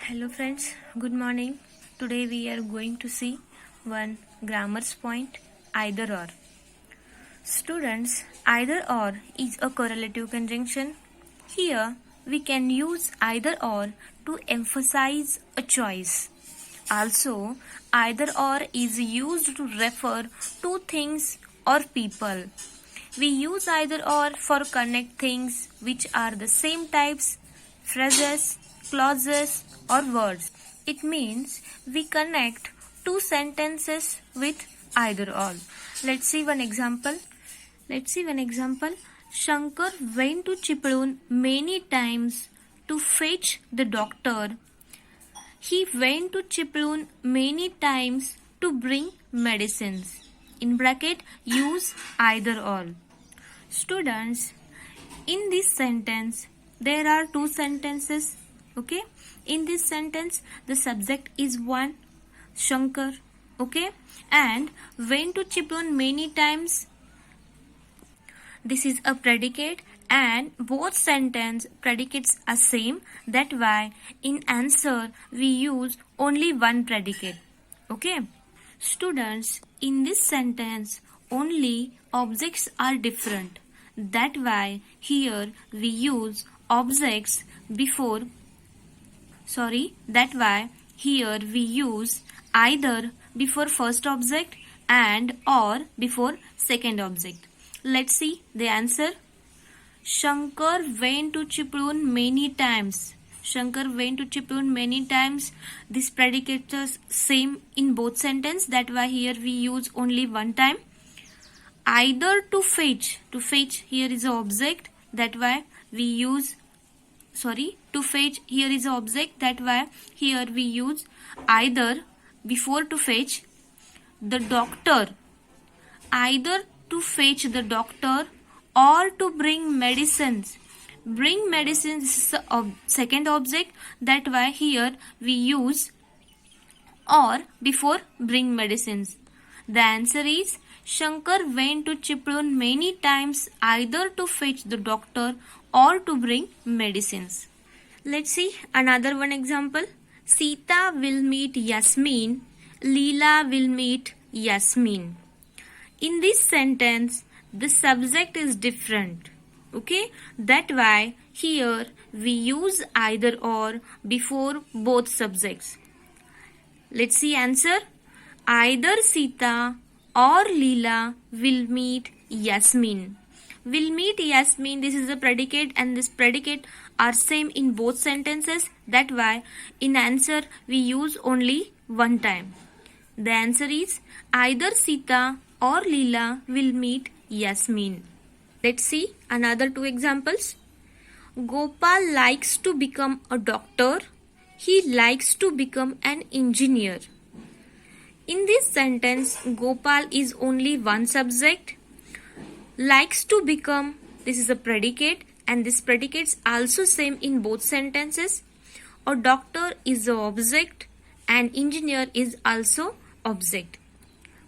Hello friends, good morning. Today we are going to see one grammar's point, either or. Students, either or is a correlative conjunction. Here we can use either or to emphasize a choice. Also, either or is used to refer to things or people. We use either or for connect things which are the same types, phrases, clauses or words. It means we connect two sentences with either or. Let's see one example. Shankar went to Chipadun many times to fetch the doctor. He went to Chipadun many times to bring medicines. In bracket, use either or. Students, in this sentence, there are two sentences. Okay, in this sentence, the subject is one, Shankar. Okay, and went to Chipadun many times. This is a predicate, and both sentence predicates are same. That why in answer we use only one predicate. Okay, students, in this sentence only objects are different. That why here we use objects before. That why here we use either before first object and or before second object. Let's see the answer. Shankar went to Chipadun many times. Shankar went to Chipadun many times. This predicate is same in both sentences. That why here we use only one time. Either to fetch. To fetch here is an object. That why we use to fetch here is an object. That why here we use either before to fetch. The doctor. Either to fetch the doctor or to bring medicines. Bring medicines is the second object. That why here we use or before bring medicines. The answer is Shankar went to Chipadun many times either to fetch the doctor or to bring medicines. Let's see another one example. Sita will meet Yasmin. Leela will meet Yasmin. In this sentence, the subject is different. Okay, that why here we use either or before both subjects. Let's see answer. Either Sita or Leela will meet Yasmin. Will meet Yasmin, this is a predicate, and this predicate are same in both sentences. That why in answer we use only one time. The answer is either Sita or Leela will meet Yasmin. Let's see another two examples. Gopal likes to become a doctor. He likes to become an engineer. In this sentence, Gopal is only one subject. Likes to become, this is a predicate, and this predicates also same in both sentences. A doctor is the object and engineer is also object.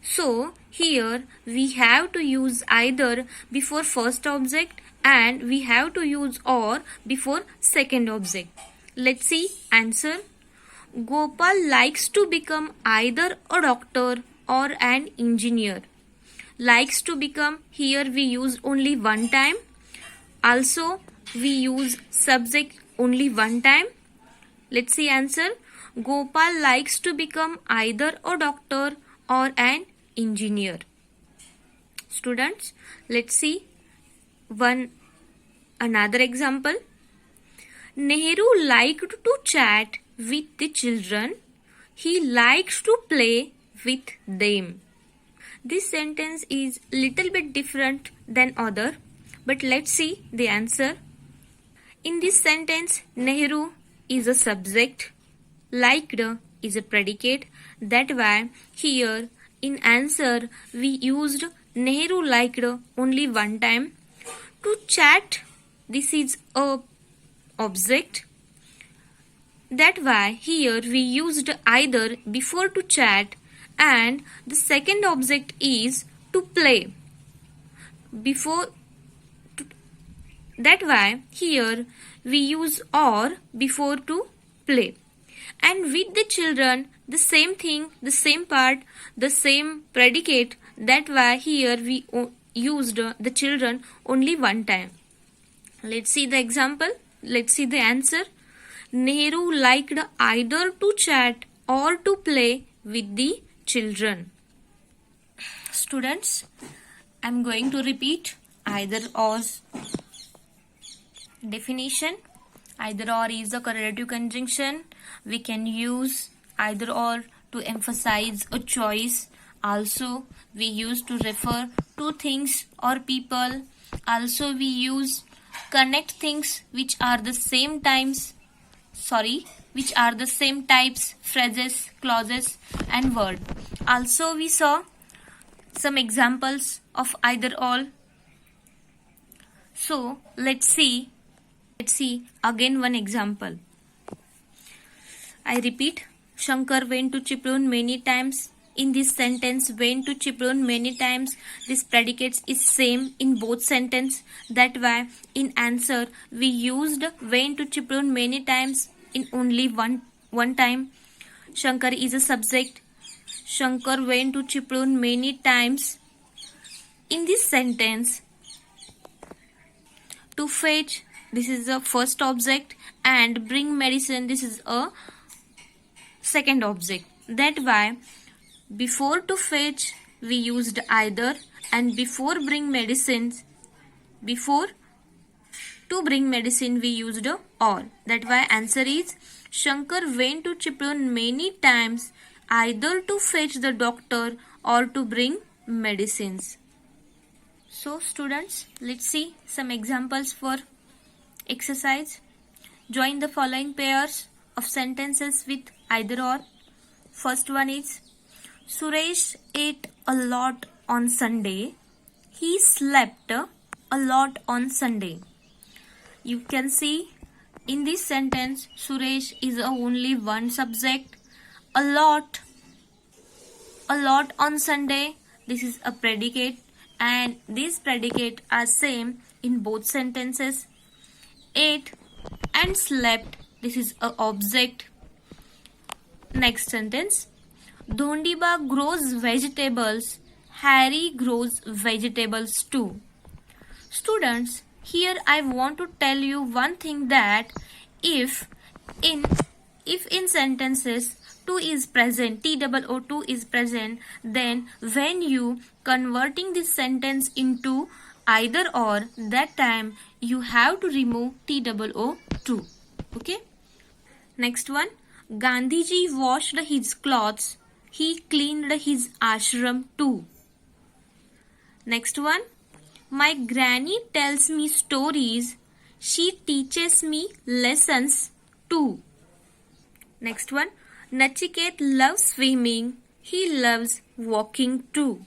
So here we have to use either before first object and we have to use or before second object. Let's see answer. Gopal likes to become either a doctor or an engineer. Likes to become, here we use only one time. Also we use subject only one time. Let's see answer. Gopal likes to become either a doctor or an engineer. Students, let's see another example. Nehru liked to chat with the children. He likes to play with them. This sentence is little bit different than other, but let's see the answer. In this sentence, Nehru is a subject, liked is a predicate. That why here in answer we used Nehru liked only one time. To chat, this is a object. That why here we used either before to chat and the second object is to play. That why here we use or before to play. and with the children the same thing, the same part, the same predicate. That why here we used the children only one time. Let's see the example. Let's see the answer. Nehru liked either to chat or to play with the children. Students, I'm going to repeat either or's definition. Either or is a correlative conjunction. We can use either or to emphasize a choice. Also, we use to refer to things or people. Also, we use connect things which are the same types, phrases, clauses and word. Also, we saw some examples of either all. So, let's see again one example. I repeat, Shankar went to Chiplun many times. In this sentence, went to Chiplun many times, this predicate is same in both sentence. That why in answer we used went to Chiplun many times in only one time. Shankar is a subject. Shankar went to Chiplun many times. In this sentence, to fetch, this is the first object, and bring medicine, this is a second object. That why before to fetch we used either, and before to bring medicine we used or. That why answer is Shankar went to Chiplun many times either to fetch the doctor or to bring medicines. So students, let's see some examples for exercise. Join the following pairs of sentences with either or. First one is, Suresh ate a lot on Sunday. He slept a lot on Sunday. You can see in this sentence Suresh is only one subject. A lot on Sunday, this is a predicate, and these predicate are same in both sentences. Ate and slept, this is a object. Next sentence, Dhondiba grows vegetables. Harry grows vegetables too. Students, here I want to tell you one thing, that if in sentences to is present, TOO is present, then when you converting this sentence into either or, that time you have to remove TOO. Okay. Next one, Gandhiji washed his clothes. He cleaned his ashram too. Next one, my granny tells me stories. She teaches me lessons too. Next one, Nachiket loves swimming. He loves walking too.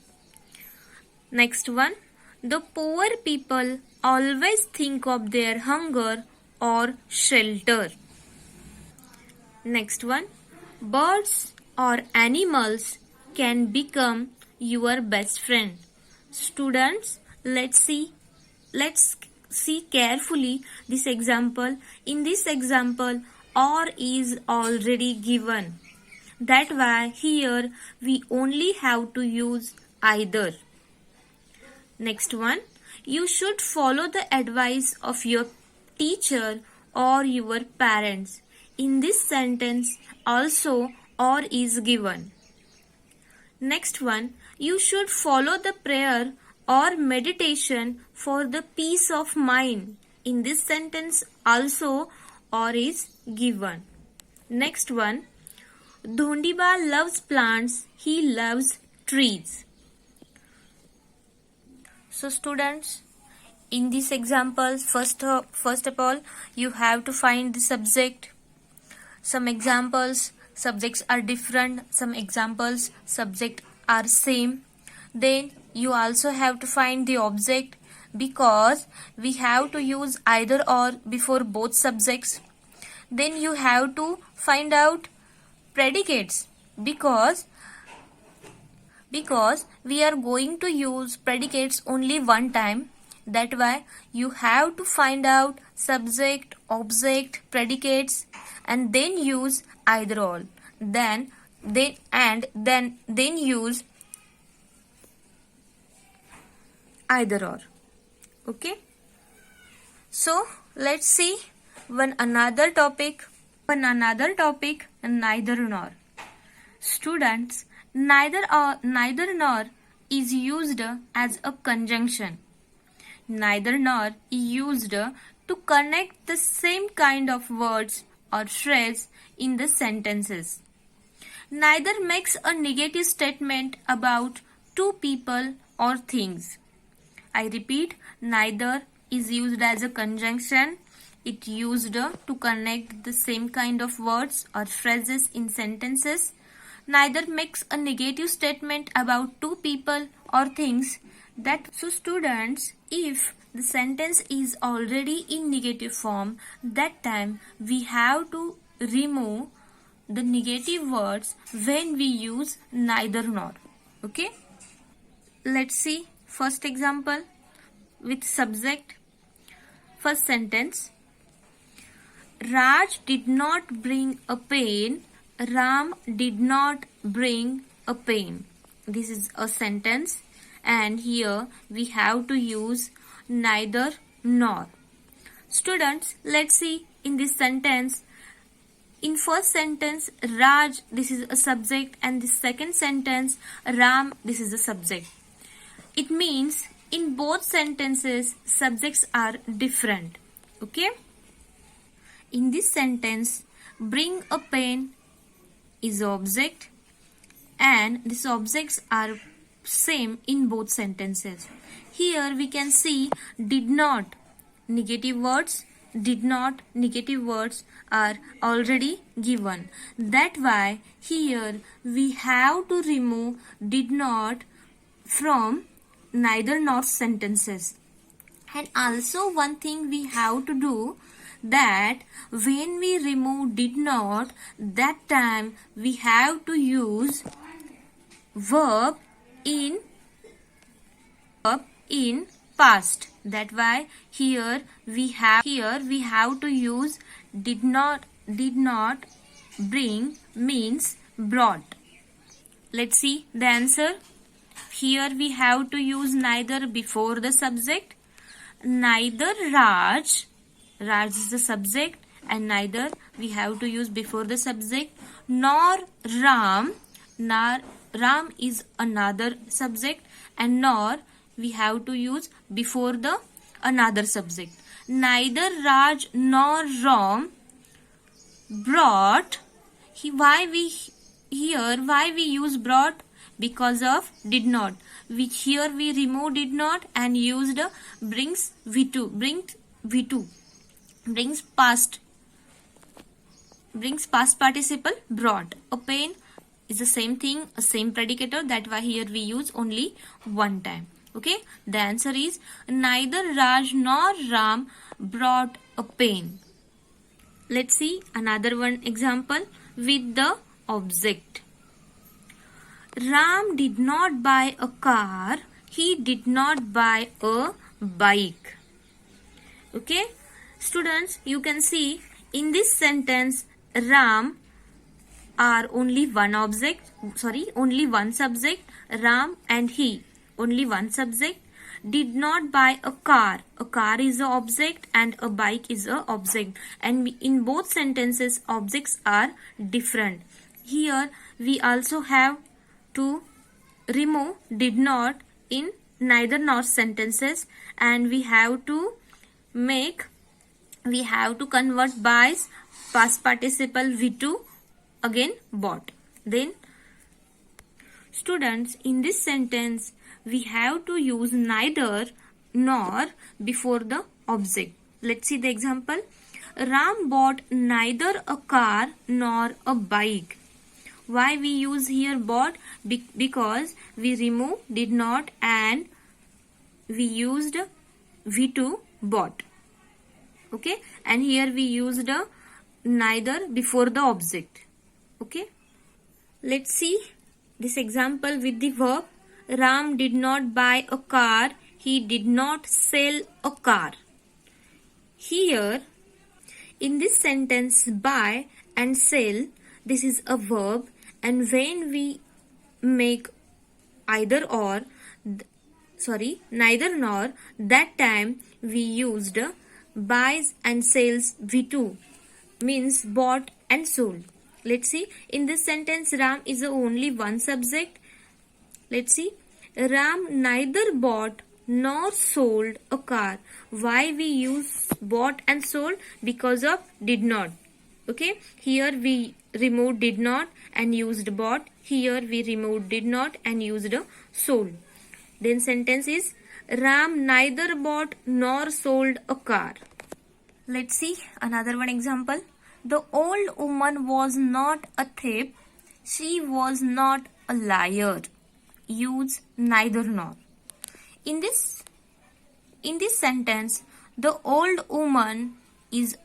Next one, the poor people always think of their hunger or shelter. Next one, birds or animals can become your best friend. Students, let's see carefully this example. In this example, or is already given. That why here we only have to use either. Next one, you should follow the advice of your teacher or your parents. In this sentence also or is given. Next one, you should follow the prayer or meditation for the peace of mind. In this sentence also or is given. Next one, Dhondiba loves plants. He loves trees. So students, in these examples, first of all, you have to find the subject. Some examples, subjects are different. Some examples, subject are same. Then you also have to find the object, because we have to use either or before both subjects. Then you have to find out predicates, because we are going to use predicates only one time. That why you have to find out subject, object, predicates, and then use either or. Then use either or. Okay. So let's see another topic, neither nor. Students, neither nor is used as a conjunction. Neither nor is used to connect the same kind of words or phrase in the sentences. Neither makes a negative statement about two people or things. I repeat, neither is used as a conjunction. It used to connect the same kind of words or phrases in sentences. Neither makes a negative statement about two people or things. So students, if the sentence is already in negative form, that time we have to remove the negative words when we use neither nor. Okay. Let's see first example with subject. First sentence. Raj did not bring a pen. Ram did not bring a pen. This is a sentence, and here we have to use neither nor. Students, let's see in this sentence. In first sentence, Raj, this is a subject, and the second sentence, Ram, this is a subject. It means in both sentences, subjects are different. Okay? In this sentence, bring a pen is object, and these objects are same in both sentences. Here we can see did not, negative words, are already given. That why here we have to remove did not from neither nor sentences. And also one thing we have to do, that when we remove did not, that time we have to use verb in past. That why here we have to use did not bring means brought. Let's see the answer. Here we have to use neither before the subject. Neither Raj is the subject, and neither we have to use before the subject, nor Ram is another subject, and nor we have to use before the another subject. Neither Raj nor Ram brought. Why we use brought? Because of did not. Here we remove did not and used brings V2. Brings past participle brought. A pen is the same thing, a same predicator. That why here we use only one time. Okay. The answer is neither Raj nor Ram brought a pen. Let's see another one example with the object. Ram did not buy a car. He did not buy a bike. Okay. Students, you can see in this sentence, Ram are only one subject, Ram and he, only one subject. Did not buy a car. A car is an object and a bike is an object. And in both sentences, objects are different. Here, we also have to remove did not in neither nor sentences, and we have to convert by's past participle V2 again bought. Then students, in this sentence we have to use neither nor before the object. Let's see the example. Ram bought neither a car nor a bike. Why we use here bought? Because we remove did not and we used V2 bought. Okay, and here we used neither before the object. Okay, let's see this example with the verb. Ram did not buy a car. he did not sell a car. Here, in this sentence, buy and sell, this is a verb, and when we make neither nor, that time we used buys and sells V2, means bought and sold. Let's see, in this sentence Ram is only one subject. Let's see, Ram neither bought nor sold a car. Why we use bought and sold? Because of did not. Okay, here we removed did not and used bought. Here we removed did not and used sold. Then sentence is Ram neither bought nor sold a car. Let's see another one example. The old woman was not a thief. She was not a liar. Use neither nor. In this sentence, the old woman is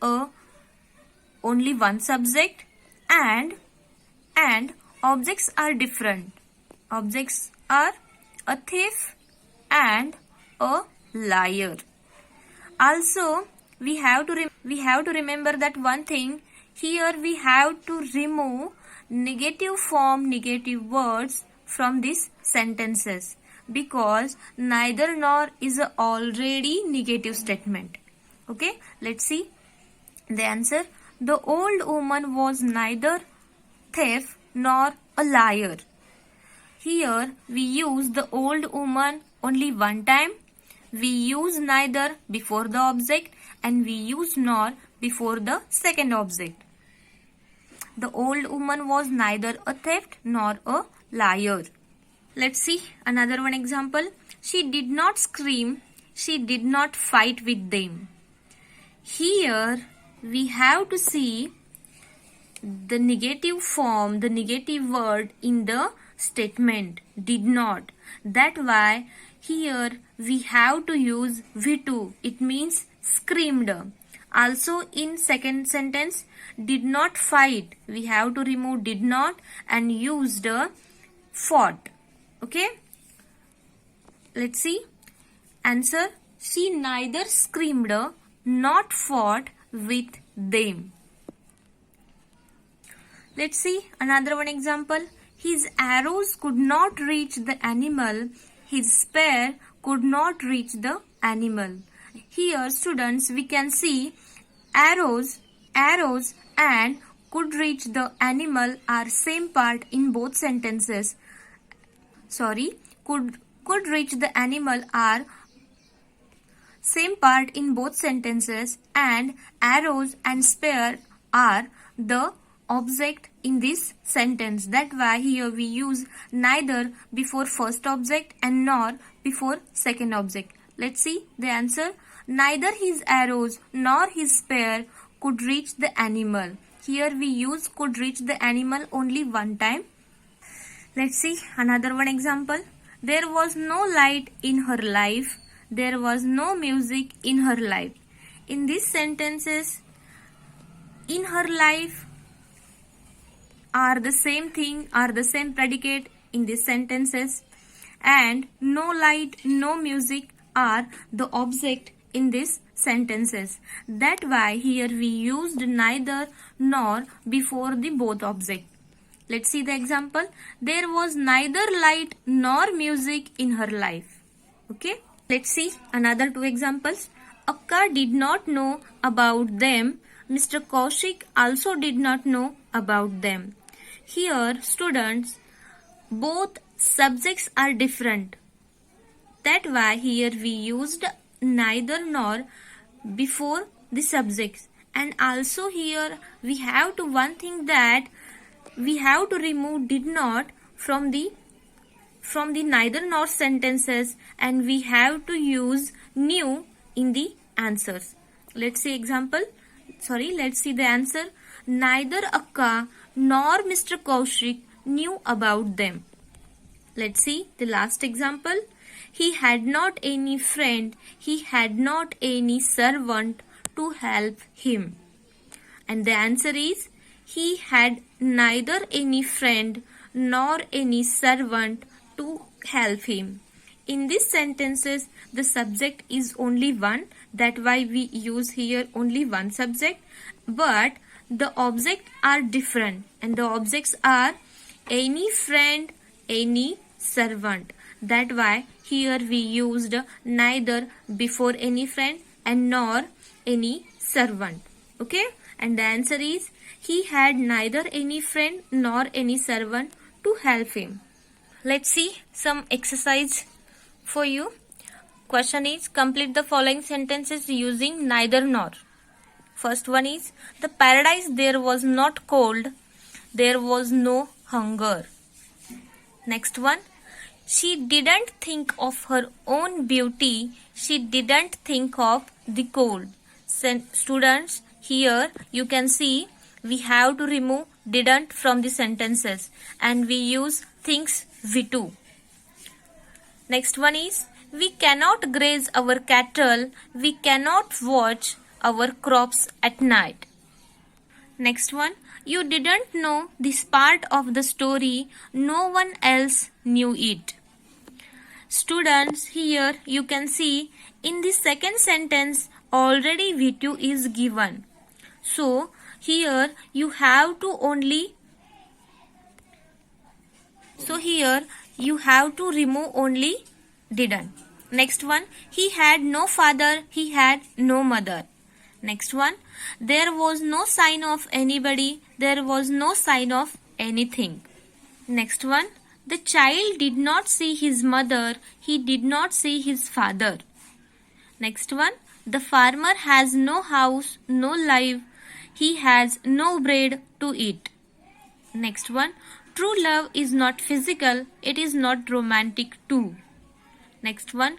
only one subject, and objects are different. Objects are a thief and a liar. Also, we have to remember that one thing. Here we have to remove negative form, negative words from these sentences, because neither nor is already negative statement. Okay, let's see the answer. The old woman was neither thief nor a liar. Here we use the old woman only one time. We use neither before the object and we use nor before the second object. The old woman was neither a thief nor a liar. Let's see another one example. She did not scream. She did not fight with them. Here we have to see the negative form, the negative word in the statement, did not. That why here we have to use V2. It means screamed. Also in second sentence, did not fight. We have to remove did not and used fought. Okay. Let's see. Answer. She neither screamed nor fought with them. Let's see another one example. His arrows could not reach the animal. His spear could not reach the animal. Here, students, we can see arrows and could reach the animal are same part in both sentences. Could reach the animal are same part in both sentences, and arrows and spear are the object in this sentence. That's why here we use neither before first object and nor before second object. Let's see the answer. Neither his arrows nor his spear could reach the animal. Here we use could reach the animal only one time. Let's see another one example. There was no light in her life. There was no music in her life. In these sentences, in her life are the same thing, are the same predicate in these sentences, and no light, no music are the object in these sentences. That's why here we used neither nor before the both object. Let's see the example. There was neither light nor music in her life. Okay. Let's see another two examples. Akka did not know about them. Mr. Kaushik also did not know about them. Here, students, both subjects are different. That's why here we used neither nor before the subjects. And also here we have to one thing that we have to remove did not from the neither nor sentences, and we have to use knew in the answers. Let's see the answer. Neither Akka nor Mr. Kaushik knew about them. Let's see the last example. He had not any friend, he had not any servant to help him. And the answer is he had neither any friend nor any servant to help him. in these sentences the subject is only one, that why we use here only one subject, but the objects are different, and the objects are any friend, any servant. That why here we used neither before any friend and nor any servant. Okay, and the answer is he had neither any friend nor any servant to help him. Let's see some exercise for you. Question is, complete the following sentences using neither nor. First one is, the paradise there was not cold, there was no hunger. Next one, she didn't think of her own beauty, she didn't think of the cold. Students, here you can see we have to remove didn't from the sentences and we use thinks V2. Next one is, we cannot graze our cattle, we cannot watch our crops at night. Next one, you didn't know this part of the story, no one else knew it. Students, here you can see in the second sentence already V2 is given. So here you have to remove only didn't. Next one, he had no father, he had no mother. Next one, there was no sign of anybody, there was no sign of anything. Next one, the child did not see his mother, he did not see his father. Next one, the farmer has no house, no life, he has no bread to eat. Next one, true love is not physical, it is not romantic too. Next one,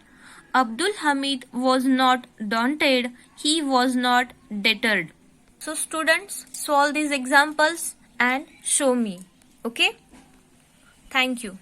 Abdul Hamid was not daunted, he was not deterred. So students, solve these examples and show me. Okay? Thank you.